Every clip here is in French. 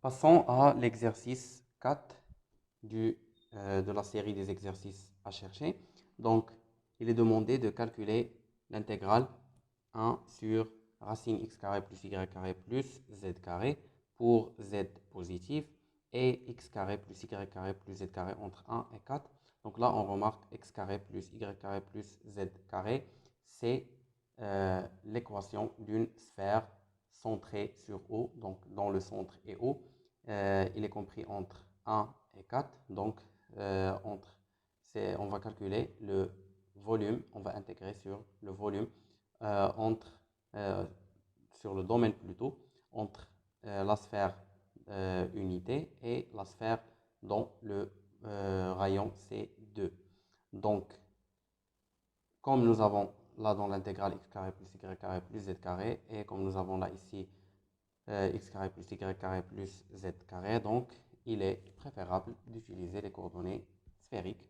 Passons à l'exercice 4 de la série des exercices à chercher. Donc, il est demandé de calculer l'intégrale 1 sur racine x carré plus y carré plus z carré pour z positif et x carré plus y carré plus z carré entre 1 et 4. Donc là, on remarque x carré plus y carré plus z carré, c'est l'équation d'une sphère centrée sur O, donc dans le centre est O. Il est compris entre 1 et 4, donc on va calculer le volume, on va intégrer sur le volume entre, euh, sur le domaine plutôt, entre la sphère unité et la sphère dans le rayon C2. Donc, comme nous avons là dans l'intégrale x carré plus y carré plus z carré, et comme nous avons là ici x carré plus y carré plus z carré, donc il est préférable d'utiliser les coordonnées sphériques.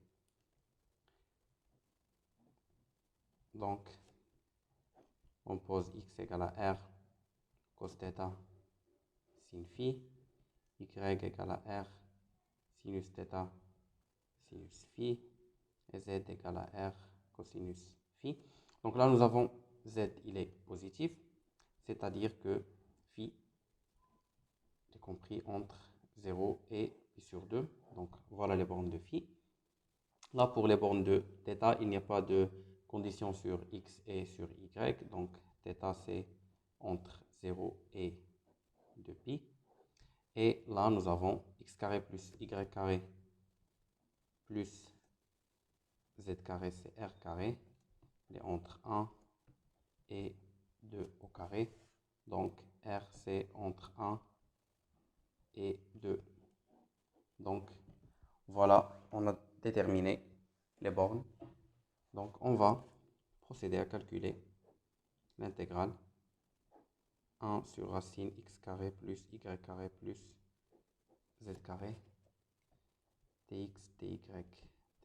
Donc, on pose x égale à r cos θ sin phi, y égale à r sinus θ sinus phi, et z égale à r cosinus phi. Donc là, nous avons z, il est positif, c'est-à-dire que phi est compris entre 0 et pi sur 2. Donc voilà les bornes de phi. Là, pour les bornes de θ, il n'y a pas de condition sur x et sur y. Donc θ, c'est entre 0 et 2pi. Et là, nous avons x carré plus y carré plus z carré, c'est r carré. Il est entre 1 et 2 au carré. Donc r, c'est entre 1 et 2. Donc voilà, on a déterminé les bornes. Donc on va procéder à calculer l'intégrale 1 sur racine x carré plus y carré plus z carré dx, dy,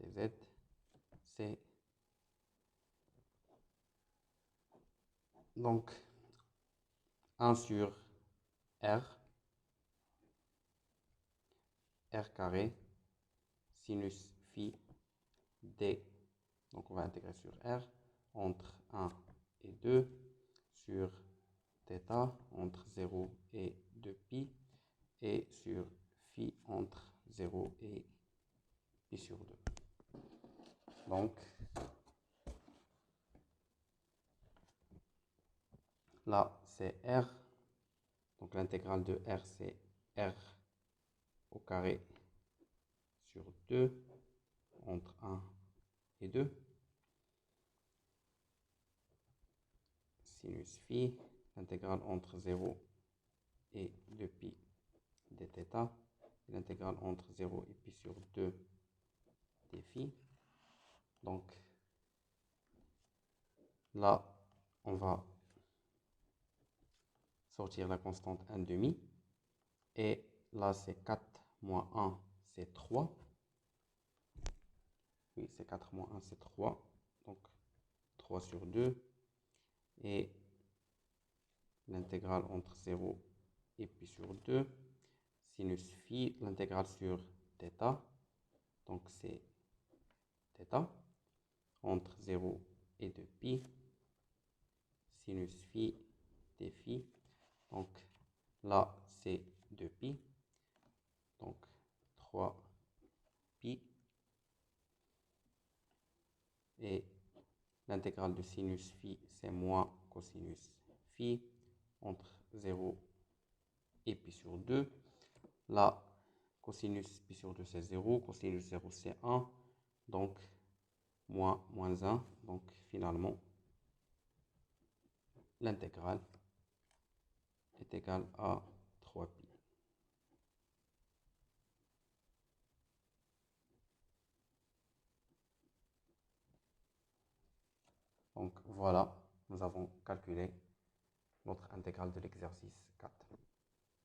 dz, c'est donc 1 sur r carré sinus phi d. Donc on va intégrer sur r entre 1 et 2 sur θ entre 0 et 2pi et sur phi entre 0 et pi sur 2. Donc là c'est r, donc l'intégrale de r c'est r au carré sur 2 entre 1 et 2 sinus phi, l'intégrale entre 0 et 2pi dθ, l'intégrale entre 0 et pi sur 2 d phi. Donc là, on va sortir la constante 1 demi. Et là, c'est 4 moins 1, c'est 3. Oui, c'est 4 moins 1, c'est 3. Donc 3 sur 2. Et l'intégrale entre 0 et pi sur 2. Sinus phi, l'intégrale sur θ. Donc c'est θ entre 0 et 2pi. Sinus phi d phi. Donc là, c'est 2pi. Donc 3pi. Et l'intégrale de sinus phi, c'est moins cosinus phi entre 0 et pi sur 2. Là, cosinus pi sur 2, c'est 0. Cosinus 0, c'est 1. Donc, moins 1. Donc, finalement, l'intégrale est égale à 3pi. Donc, voilà, nous avons calculé notre intégrale de l'exercice 4.